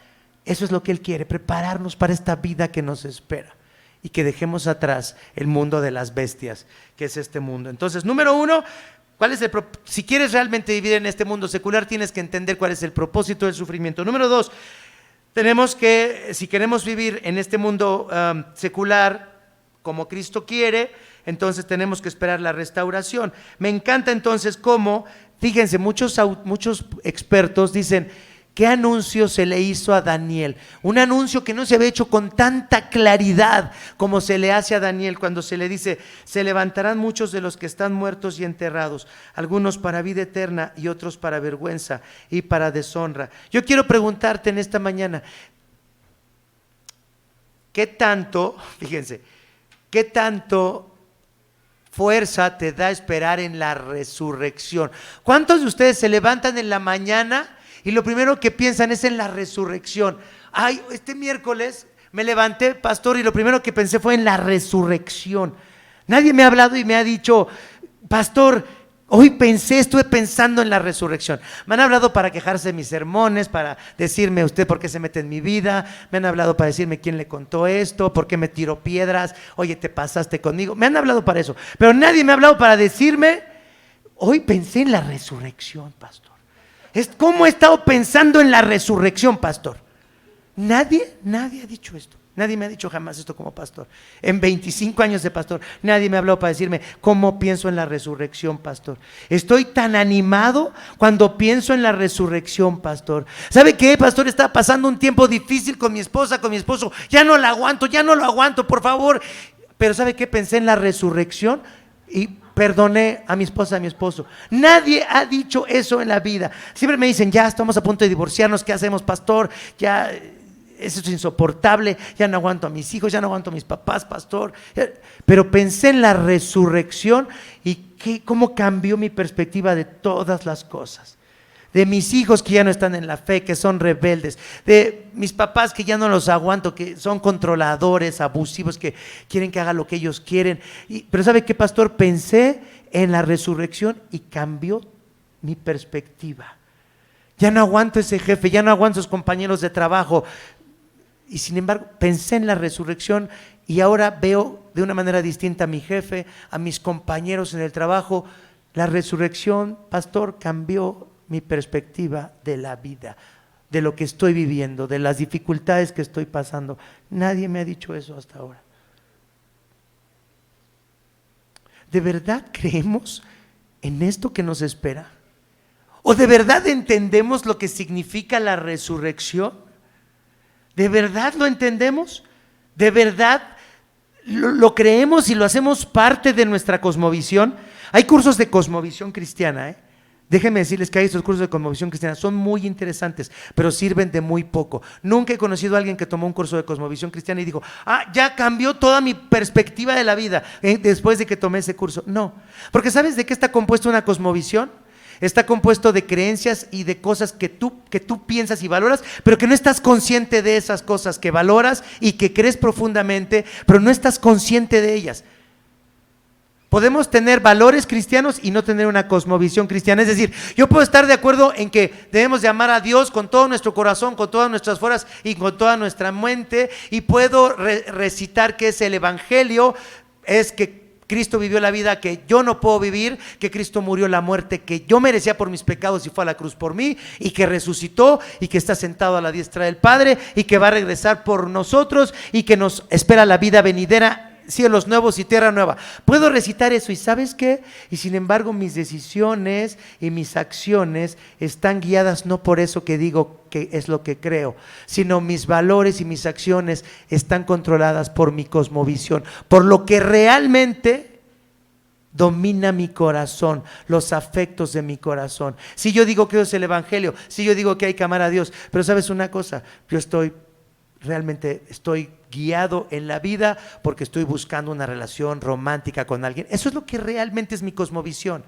Eso es lo que Él quiere, prepararnos para esta vida que nos espera y que dejemos atrás el mundo de las bestias, que es este mundo. Entonces, número uno, si quieres realmente vivir en este mundo secular, tienes que entender cuál es el propósito del sufrimiento. Número dos, tenemos que, si queremos vivir en este mundo secular como Cristo quiere, entonces tenemos que esperar la restauración. Me encanta entonces cómo, fíjense, muchos expertos dicen, ¿qué anuncio se le hizo a Daniel? Un anuncio que no se había hecho con tanta claridad como se le hace a Daniel cuando se le dice, se levantarán muchos de los que están muertos y enterrados, algunos para vida eterna y otros para vergüenza y para deshonra. Yo quiero preguntarte en esta mañana, ¿qué tanto fuerza te da esperar en la resurrección? ¿Cuántos de ustedes se levantan en la mañana y lo primero que piensan es en la resurrección? Ay, este miércoles me levanté, pastor, y lo primero que pensé fue en la resurrección. Nadie me ha hablado y me ha dicho, pastor, hoy estuve pensando en la resurrección. Me han hablado para quejarse de mis sermones, para decirme usted por qué se mete en mi vida. Me han hablado para decirme quién le contó esto, por qué me tiró piedras, oye, te pasaste conmigo. Me han hablado para eso, pero nadie me ha hablado para decirme, hoy pensé en la resurrección, pastor. ¿Cómo he estado pensando en la resurrección, pastor? Nadie ha dicho esto. Nadie me ha dicho jamás esto como pastor. En 25 años de pastor, nadie me ha hablado para decirme cómo pienso en la resurrección, pastor. Estoy tan animado cuando pienso en la resurrección, pastor. ¿Sabe qué, pastor? Estaba pasando un tiempo difícil con mi esposa, con mi esposo. Ya no lo aguanto, por favor. Pero ¿sabe qué? Pensé en la resurrección y perdoné a mi esposa, a mi esposo. Nadie ha dicho eso en la vida. Siempre me dicen, ya estamos a punto de divorciarnos, ¿qué hacemos, pastor? Ya, eso es insoportable, ya no aguanto a mis hijos, ya no aguanto a mis papás, pastor. Pero pensé en la resurrección y cómo cambió mi perspectiva de todas las cosas. De mis hijos que ya no están en la fe, que son rebeldes, de mis papás que ya no los aguanto, que son controladores, abusivos, que quieren que haga lo que ellos quieren. Pero ¿sabe qué, pastor? Pensé en la resurrección y cambió mi perspectiva. Ya no aguanto ese jefe, ya no aguanto esos compañeros de trabajo. Y sin embargo, pensé en la resurrección y ahora veo de una manera distinta a mi jefe, a mis compañeros en el trabajo. La resurrección, pastor, cambió mi perspectiva de la vida, de lo que estoy viviendo, de las dificultades que estoy pasando. Nadie me ha dicho eso hasta ahora. ¿De verdad creemos en esto que nos espera? ¿O de verdad entendemos lo que significa la resurrección? ¿De verdad lo entendemos? ¿De verdad lo creemos y lo hacemos parte de nuestra cosmovisión? Hay cursos de cosmovisión cristiana, ¿eh? Déjenme decirles que hay estos cursos de cosmovisión cristiana, son muy interesantes, pero sirven de muy poco. Nunca he conocido a alguien que tomó un curso de cosmovisión cristiana y dijo, ya cambió toda mi perspectiva de la vida después de que tomé ese curso. No, porque ¿sabes de qué está compuesta una cosmovisión? Está compuesto de creencias y de cosas que tú piensas y valoras, pero que no estás consciente de esas cosas que valoras y que crees profundamente, pero no estás consciente de ellas. Podemos tener valores cristianos y no tener una cosmovisión cristiana. Es decir, yo puedo estar de acuerdo en que debemos de amar a Dios con todo nuestro corazón, con todas nuestras fuerzas y con toda nuestra mente, y puedo recitar que es el evangelio, es que Cristo vivió la vida que yo no puedo vivir, que Cristo murió la muerte que yo merecía por mis pecados y fue a la cruz por mí, y que resucitó y que está sentado a la diestra del Padre y que va a regresar por nosotros y que nos espera la vida venidera, cielos nuevos y tierra nueva. Puedo recitar eso y ¿sabes qué? Y sin embargo mis decisiones y mis acciones están guiadas no por eso que digo que es lo que creo, sino mis valores y mis acciones están controladas por mi cosmovisión, por lo que realmente domina mi corazón, los afectos de mi corazón. Si yo digo que es el evangelio, si yo digo que hay que amar a Dios, pero ¿sabes una cosa? Yo realmente estoy guiado en la vida porque estoy buscando una relación romántica con alguien. Eso es lo que realmente es mi cosmovisión.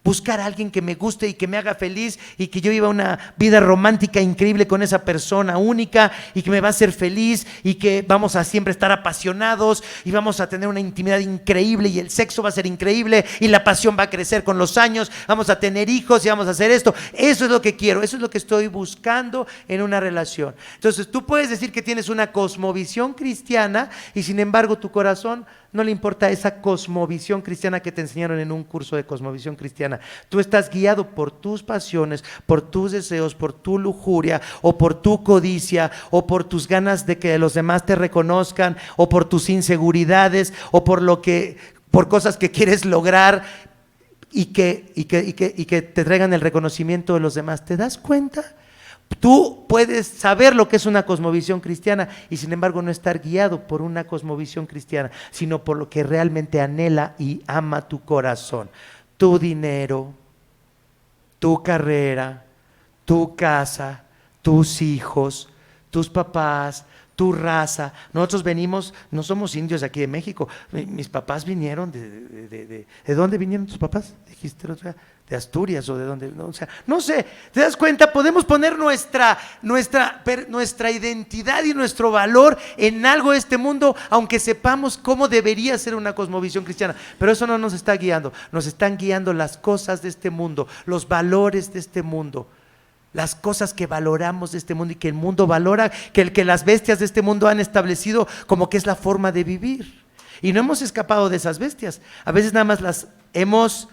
Buscar a alguien que me guste y que me haga feliz y que yo viva una vida romántica increíble con esa persona única y que me va a hacer feliz y que vamos a siempre estar apasionados y vamos a tener una intimidad increíble y el sexo va a ser increíble y la pasión va a crecer con los años, vamos a tener hijos y vamos a hacer esto. Eso es lo que quiero, eso es lo que estoy buscando en una relación. Entonces tú puedes decir que tienes una cosmovisión cristiana y sin embargo tu corazón no le importa esa cosmovisión cristiana que te enseñaron en un curso de cosmovisión cristiana. Tú estás guiado por tus pasiones, por tus deseos, por tu lujuria o por tu codicia o por tus ganas de que los demás te reconozcan o por tus inseguridades o por cosas que quieres lograr y que te traigan el reconocimiento de los demás. ¿Te das cuenta? Tú puedes saber lo que es una cosmovisión cristiana y sin embargo no estar guiado por una cosmovisión cristiana, sino por lo que realmente anhela y ama tu corazón. Tu dinero, tu carrera, tu casa, tus hijos, tus papás, tu raza. Nosotros venimos, no somos indios aquí de México. Mis papás vinieron ¿de dónde vinieron tus papás? Dijiste la otra vez. De Asturias o de dónde, no, o sea, no sé, ¿te das cuenta? Podemos poner nuestra identidad y nuestro valor en algo de este mundo, aunque sepamos cómo debería ser una cosmovisión cristiana, pero eso no nos está guiando, nos están guiando las cosas de este mundo, los valores de este mundo, las cosas que valoramos de este mundo y que el mundo valora, que las bestias de este mundo han establecido como que es la forma de vivir, y no hemos escapado de esas bestias, a veces nada más las hemos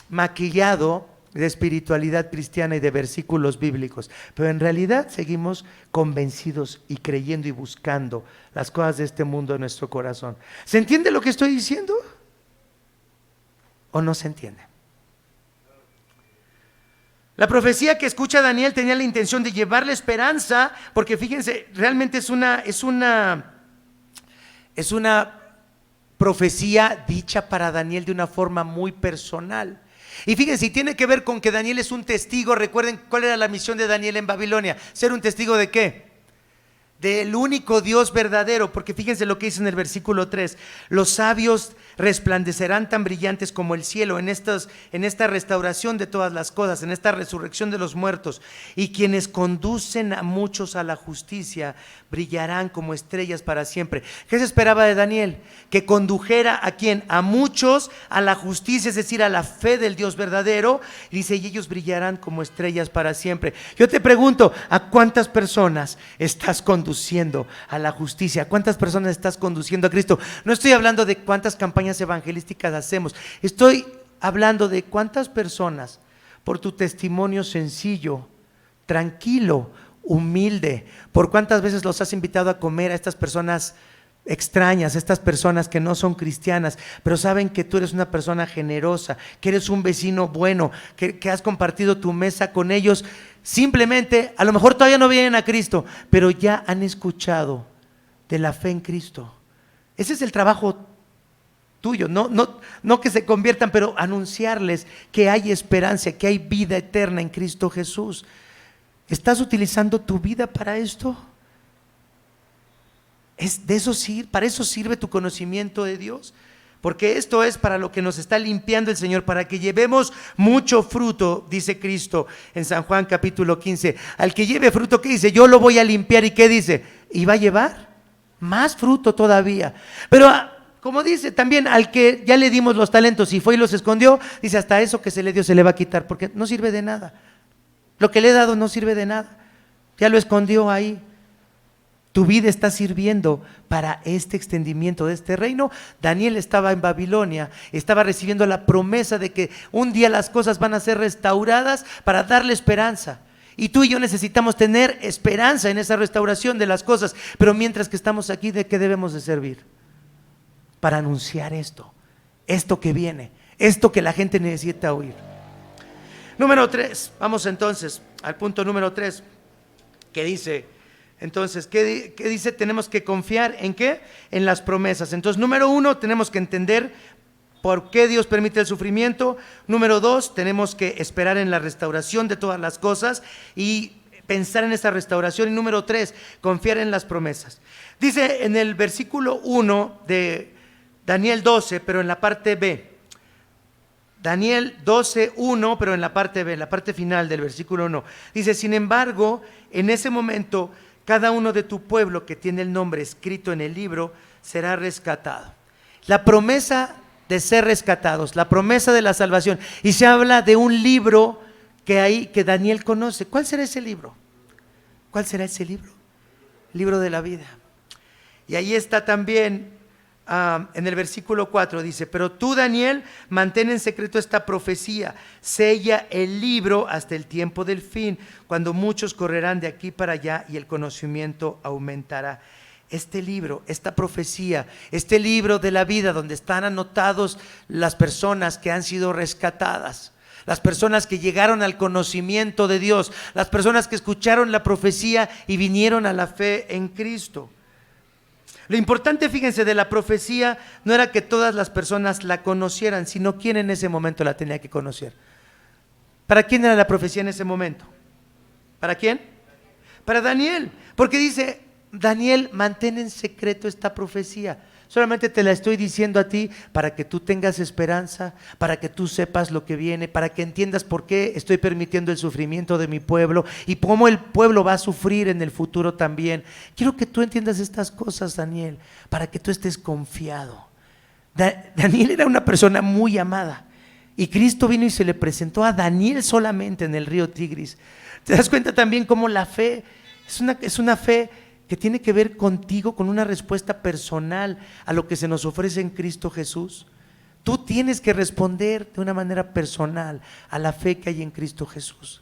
maquillado de espiritualidad cristiana y de versículos bíblicos, pero en realidad seguimos convencidos y creyendo y buscando las cosas de este mundo en nuestro corazón. ¿Se entiende lo que estoy diciendo? ¿O no se entiende? La profecía que escucha Daniel tenía la intención de llevarle esperanza, porque fíjense, realmente es una profecía dicha para Daniel de una forma muy personal. Y fíjense, tiene que ver con que Daniel es un testigo. Recuerden cuál era la misión de Daniel en Babilonia. ¿Ser un testigo de qué? Del único Dios verdadero, porque fíjense lo que dice en el versículo 3: los sabios resplandecerán tan brillantes como el cielo en esta restauración de todas las cosas, en esta resurrección de los muertos, y quienes conducen a muchos a la justicia brillarán como estrellas para siempre. ¿Qué se esperaba de Daniel? Que condujera ¿a quién? A muchos a la justicia, es decir, a la fe del Dios verdadero. Y dice, y ellos brillarán como estrellas para siempre. Yo te pregunto, ¿a cuántas personas estás conduciendo a la justicia? ¿A cuántas personas estás conduciendo a Cristo? No estoy hablando de cuántas campañas evangelísticas hacemos, estoy hablando de cuántas personas por tu testimonio sencillo, tranquilo, humilde, por cuántas veces los has invitado a comer a estas personas extrañas, estas personas que no son cristianas, pero saben que tú eres una persona generosa, que eres un vecino bueno, que has compartido tu mesa con ellos. Simplemente, a lo mejor todavía no vienen a Cristo, pero ya han escuchado de la fe en Cristo. Ese es el trabajo tuyo, no que se conviertan, pero anunciarles que hay esperanza, que hay vida eterna en Cristo Jesús. ¿Estás utilizando tu vida para esto? Para eso sirve tu conocimiento de Dios, porque esto es para lo que nos está limpiando el Señor, para que llevemos mucho fruto, dice Cristo en San Juan capítulo 15. Al que lleve fruto, ¿qué dice? Yo lo voy a limpiar. ¿Y qué dice? Y va a llevar más fruto todavía. Pero como dice también, al que ya le dimos los talentos y fue y los escondió, dice, hasta eso que se le dio se le va a quitar, porque no sirve de nada. Lo que le he dado no sirve de nada, ya lo escondió ahí. Tu vida está sirviendo para este extendimiento de este reino. Daniel estaba en Babilonia, estaba recibiendo la promesa de que un día las cosas van a ser restauradas para darle esperanza. Y tú y yo necesitamos tener esperanza en esa restauración de las cosas. Pero mientras que estamos aquí, ¿de qué debemos de servir? Para anunciar esto que viene, esto que la gente necesita oír. Número 3, vamos entonces al punto número 3, que dice, entonces, ¿qué dice? Tenemos que confiar ¿en qué? En las promesas. Entonces, número 1, tenemos que entender por qué Dios permite el sufrimiento. Número 2, tenemos que esperar en la restauración de todas las cosas y pensar en esa restauración. Y número 3, confiar en las promesas. Dice en el versículo 1 de Daniel 12, pero en la parte B. Daniel 12:1, pero en la parte B, la parte final del versículo 1. Dice, sin embargo, en ese momento, cada uno de tu pueblo que tiene el nombre escrito en el libro será rescatado. La promesa de ser rescatados, la promesa de la salvación. Y se habla de un libro que Daniel conoce. ¿Cuál será ese libro? ¿Cuál será ese libro? El libro de la vida. Y ahí está también en el versículo 4, dice, pero tú, Daniel, mantén en secreto esta profecía, sella el libro hasta el tiempo del fin, cuando muchos correrán de aquí para allá y el conocimiento aumentará. Este libro, esta profecía, este libro de la vida donde están anotados las personas que han sido rescatadas, las personas que llegaron al conocimiento de Dios, las personas que escucharon la profecía y vinieron a la fe en Cristo. Lo importante, fíjense, de la profecía no era que todas las personas la conocieran, sino quién en ese momento la tenía que conocer. ¿Para quién era la profecía en ese momento? ¿Para quién? Para Daniel, porque dice, Daniel, mantén en secreto esta profecía. Solamente te la estoy diciendo a ti para que tú tengas esperanza, para que tú sepas lo que viene, para que entiendas por qué estoy permitiendo el sufrimiento de mi pueblo y cómo el pueblo va a sufrir en el futuro también. Quiero que tú entiendas estas cosas, Daniel, para que tú estés confiado. Daniel era una persona muy amada y Cristo vino y se le presentó a Daniel solamente en el río Tigris. ¿Te das cuenta también cómo la fe es una fe que tiene que ver contigo, con una respuesta personal a lo que se nos ofrece en Cristo Jesús? Tú tienes que responder de una manera personal a la fe que hay en Cristo Jesús.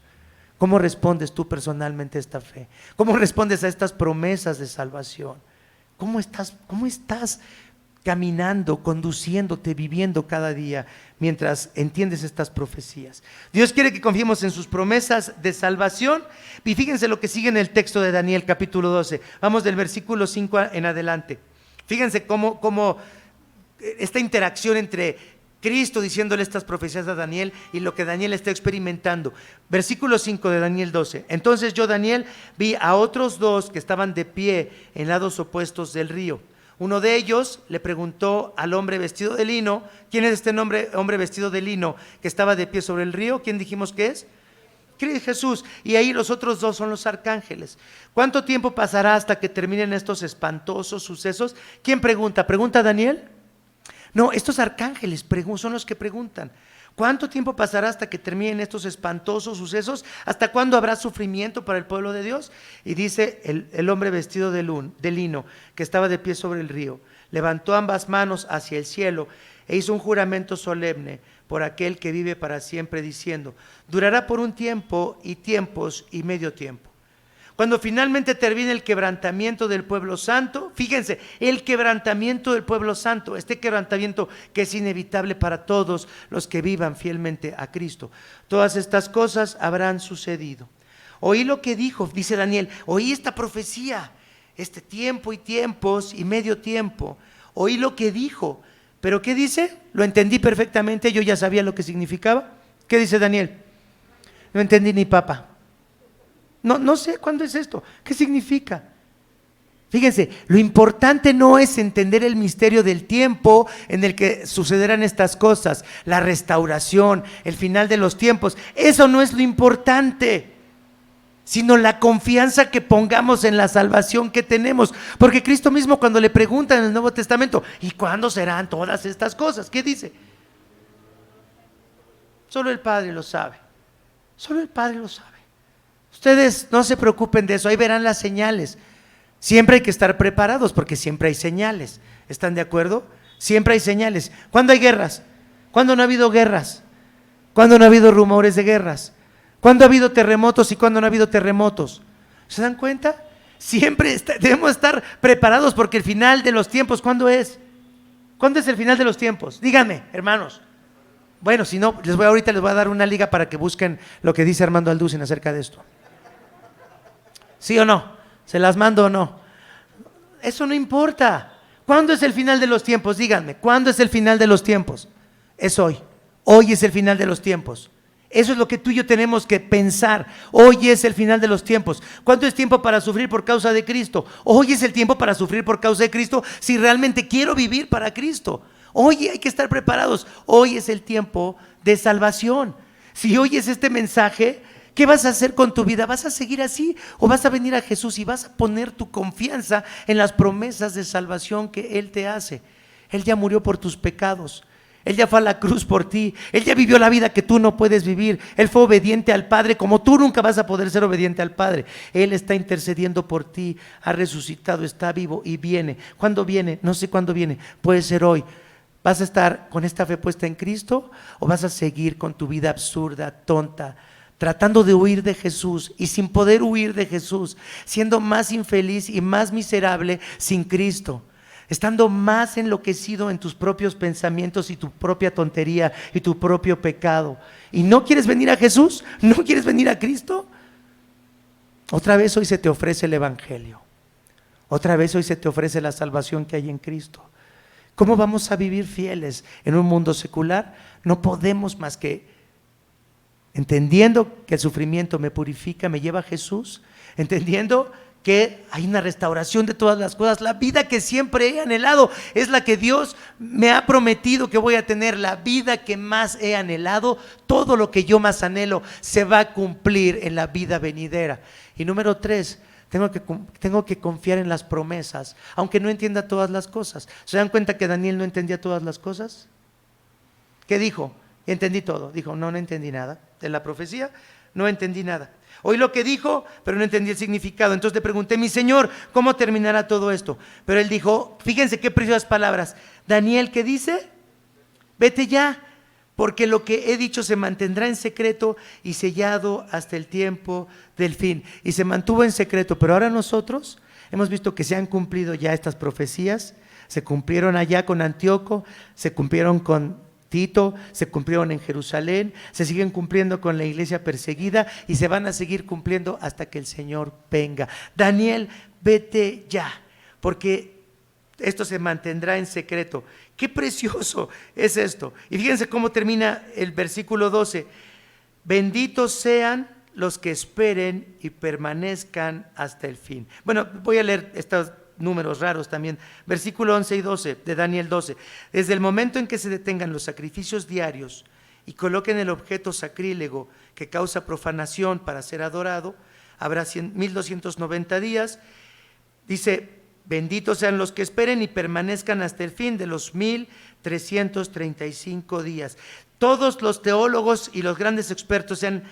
¿Cómo respondes tú personalmente a esta fe? ¿Cómo respondes a estas promesas de salvación? ¿Cómo estás caminando, conduciéndote, viviendo cada día mientras entiendes estas profecías? Dios quiere que confiemos en sus promesas de salvación. Y fíjense lo que sigue en el texto de Daniel capítulo 12. Vamos del versículo 5 en adelante. Fíjense cómo esta interacción entre Cristo diciéndole estas profecías a Daniel y lo que Daniel está experimentando. Versículo 5 de Daniel 12. Entonces yo, Daniel, vi a otros dos que estaban de pie en lados opuestos del río. Uno de ellos le preguntó al hombre vestido de lino, ¿quién es este hombre vestido de lino que estaba de pie sobre el río? ¿Quién dijimos que es? Jesús. Y ahí los otros dos son los arcángeles. ¿Cuánto tiempo pasará hasta que terminen estos espantosos sucesos? ¿Quién pregunta? ¿Pregunta Daniel? No, estos arcángeles son los que preguntan. ¿Cuánto tiempo pasará hasta que terminen estos espantosos sucesos? ¿Hasta cuándo habrá sufrimiento para el pueblo de Dios? Y dice el hombre vestido de lino que estaba de pie sobre el río, levantó ambas manos hacia el cielo e hizo un juramento solemne por aquel que vive para siempre, diciendo, durará por un tiempo y tiempos y medio tiempo. Cuando finalmente termine el quebrantamiento del pueblo santo, fíjense, el quebrantamiento del pueblo santo, este quebrantamiento que es inevitable para todos los que vivan fielmente a Cristo. Todas estas cosas habrán sucedido. Oí lo que dijo, dice Daniel, oí esta profecía, este tiempo y tiempos y medio tiempo. Oí lo que dijo, pero ¿qué dice? Lo entendí perfectamente, yo ya sabía lo que significaba. ¿Qué dice Daniel? No entendí ni papa. No sé cuándo es esto, ¿qué significa? Fíjense, lo importante no es entender el misterio del tiempo en el que sucederán estas cosas, la restauración, el final de los tiempos. Eso no es lo importante, sino la confianza que pongamos en la salvación que tenemos. Porque Cristo mismo, cuando le preguntan en el Nuevo Testamento, ¿y cuándo serán todas estas cosas? ¿Qué dice? Solo el Padre lo sabe. Solo el Padre lo sabe. Ustedes no se preocupen de eso, ahí verán las señales. Siempre hay que estar preparados porque siempre hay señales. ¿Están de acuerdo? Siempre hay señales. ¿Cuándo hay guerras? ¿Cuándo no ha habido guerras? ¿Cuándo no ha habido rumores de guerras? ¿Cuándo ha habido terremotos y cuándo no ha habido terremotos? ¿Se dan cuenta? Siempre debemos estar preparados porque el final de los tiempos, ¿cuándo es? ¿Cuándo es el final de los tiempos? Díganme, hermanos. Bueno, si no, ahorita les voy a dar una liga para que busquen lo que dice Armando Alducin acerca de esto. ¿Sí o no? ¿Se las mando o no? Eso no importa. ¿Cuándo es el final de los tiempos? Díganme, ¿cuándo es el final de los tiempos? Es hoy. Hoy es el final de los tiempos. Eso es lo que tú y yo tenemos que pensar. Hoy es el final de los tiempos. ¿Cuánto es tiempo para sufrir por causa de Cristo? Hoy es el tiempo para sufrir por causa de Cristo si realmente quiero vivir para Cristo. Hoy hay que estar preparados. Hoy es el tiempo de salvación. Si oyes este mensaje, ¿qué vas a hacer con tu vida? ¿Vas a seguir así o vas a venir a Jesús y vas a poner tu confianza en las promesas de salvación que Él te hace? Él ya murió por tus pecados. Él ya fue a la cruz por ti. Él ya vivió la vida que tú no puedes vivir. Él fue obediente al Padre como tú nunca vas a poder ser obediente al Padre. Él está intercediendo por ti, ha resucitado, está vivo y viene. ¿Cuándo viene? No sé cuándo viene, puede ser hoy. ¿Vas a estar con esta fe puesta en Cristo o vas a seguir con tu vida absurda, tonta, tratando de huir de Jesús y sin poder huir de Jesús, siendo más infeliz y más miserable sin Cristo? Estando más enloquecido en tus propios pensamientos y tu propia tontería y tu propio pecado. ¿Y no quieres venir a Jesús? ¿No quieres venir a Cristo? Otra vez hoy se te ofrece el Evangelio. Otra vez hoy se te ofrece la salvación que hay en Cristo. ¿Cómo vamos a vivir fieles en un mundo secular? No podemos más que entendiendo que el sufrimiento me purifica, me lleva a Jesús, entendiendo que hay una restauración de todas las cosas. La vida que siempre he anhelado es la que Dios me ha prometido que voy a tener. La vida que más he anhelado, todo lo que yo más anhelo se va a cumplir en la vida venidera. Y número 3, tengo que confiar en las promesas, aunque no entienda todas las cosas. ¿Se dan cuenta que Daniel no entendía todas las cosas? ¿Qué dijo? Entendí todo. Dijo, no entendí nada de la profecía, no entendí nada. Oí lo que dijo, pero no entendí el significado. Entonces le pregunté, mi Señor, ¿cómo terminará todo esto? Pero él dijo, fíjense qué preciosas palabras. Daniel, ¿qué dice? Vete ya, porque lo que he dicho se mantendrá en secreto y sellado hasta el tiempo del fin. Y se mantuvo en secreto, pero ahora nosotros hemos visto que se han cumplido ya estas profecías. Se cumplieron allá con Antíoco, se cumplieron con Tito, se cumplieron en Jerusalén, se siguen cumpliendo con la iglesia perseguida y se van a seguir cumpliendo hasta que el Señor venga. Daniel, vete ya, porque esto se mantendrá en secreto. Qué precioso es esto. Y fíjense cómo termina el versículo 12. Benditos sean los que esperen y permanezcan hasta el fin. Bueno, voy a leer estos números raros también. Versículo 11 y 12 de Daniel 12. Desde el momento en que se detengan los sacrificios diarios y coloquen el objeto sacrílego que causa profanación para ser adorado, habrá 1290 días. Dice, benditos sean los que esperen y permanezcan hasta el fin de los 1335 días. Todos los teólogos y los grandes expertos se han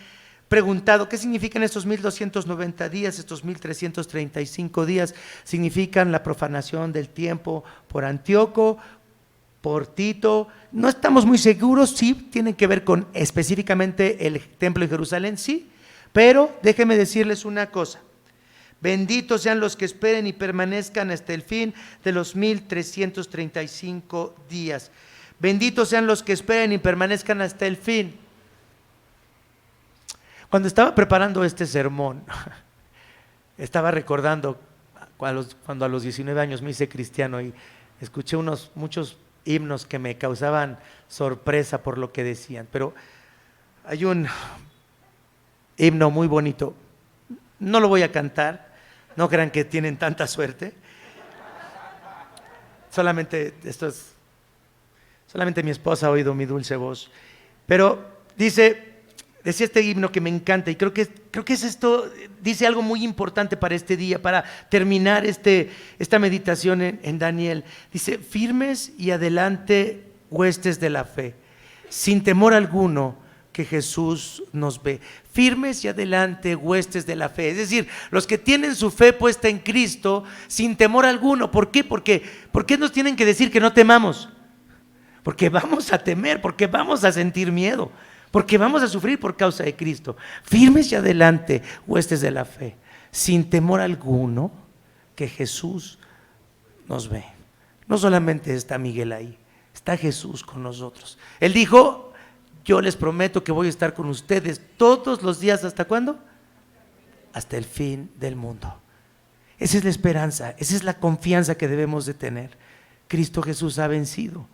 preguntado, ¿qué significan estos 1290 días, estos 1335 días? Significan la profanación del tiempo por Antíoco, por Tito. No estamos muy seguros, sí, tienen que ver con específicamente el templo de Jerusalén, sí, pero déjenme decirles una cosa. Benditos sean los que esperen y permanezcan hasta el fin de los 1335 días. Benditos sean los que esperen y permanezcan hasta el fin. Cuando estaba preparando este sermón, estaba recordando cuando a los 19 años me hice cristiano y escuché muchos himnos que me causaban sorpresa por lo que decían, pero hay un himno muy bonito, no lo voy a cantar, no crean que tienen tanta suerte, solamente mi esposa ha oído mi dulce voz, pero decía este himno que me encanta y creo que es esto, dice algo muy importante para este día, para terminar esta meditación en Daniel. Dice: firmes y adelante, huestes de la fe, sin temor alguno, que Jesús nos ve. Firmes y adelante, huestes de la fe, es decir, los que tienen su fe puesta en Cristo sin temor alguno. ¿Por qué? ¿Por qué nos tienen que decir que no temamos? Porque vamos a temer, porque vamos a sentir miedo, porque vamos a sufrir por causa de Cristo. Firmes y adelante, huestes de la fe, sin temor alguno, que Jesús nos ve. No solamente está Miguel ahí, está Jesús con nosotros. Él dijo: yo les prometo que voy a estar con ustedes todos los días. ¿Hasta cuándo? Hasta el fin del mundo. Esa es la esperanza, esa es la confianza que debemos de tener. Cristo Jesús ha vencido.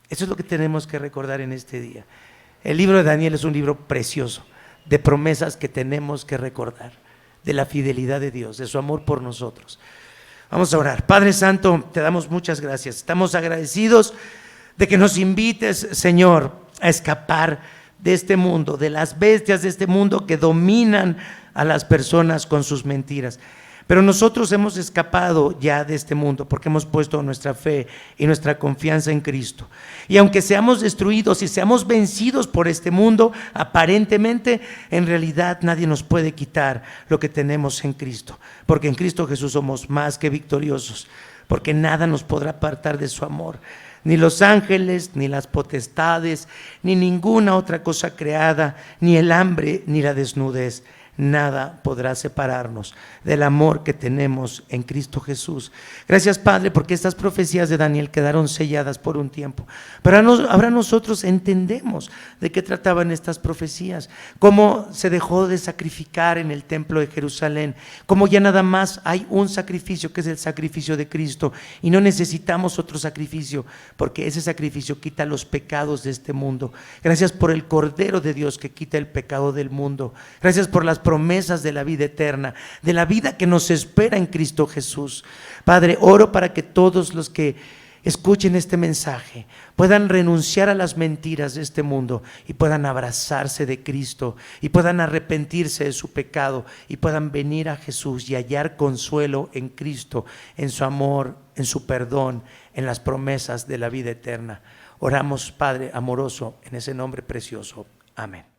Eso es lo que tenemos que recordar en este día. El libro de Daniel es un libro precioso, de promesas que tenemos que recordar, de la fidelidad de Dios, de su amor por nosotros. Vamos a orar. Padre Santo, te damos muchas gracias. Estamos agradecidos de que nos invites, Señor, a escapar de este mundo, de las bestias de este mundo que dominan a las personas con sus mentiras. Pero nosotros hemos escapado ya de este mundo porque hemos puesto nuestra fe y nuestra confianza en Cristo. Y aunque seamos destruidos y seamos vencidos por este mundo, aparentemente, en realidad nadie nos puede quitar lo que tenemos en Cristo, porque en Cristo Jesús somos más que victoriosos, porque nada nos podrá apartar de su amor. Ni los ángeles, ni las potestades, ni ninguna otra cosa creada, ni el hambre, ni la desnudez. Nada podrá separarnos del amor que tenemos en Cristo Jesús. Gracias, Padre, porque estas profecías de Daniel quedaron selladas por un tiempo, pero ahora nosotros entendemos de qué trataban estas profecías, cómo se dejó de sacrificar en el templo de Jerusalén, cómo ya nada más hay un sacrificio, que es el sacrificio de Cristo, y no necesitamos otro sacrificio, porque ese sacrificio quita los pecados de este mundo. Gracias por el Cordero de Dios que quita el pecado del mundo. Gracias por las promesas de la vida eterna, de la vida que nos espera en Cristo Jesús. Padre, oro para que todos los que escuchen este mensaje puedan renunciar a las mentiras de este mundo y puedan abrazarse de Cristo y puedan arrepentirse de su pecado y puedan venir a Jesús y hallar consuelo en Cristo, en su amor, en su perdón, en las promesas de la vida eterna. Oramos, Padre amoroso, en ese nombre precioso. Amén.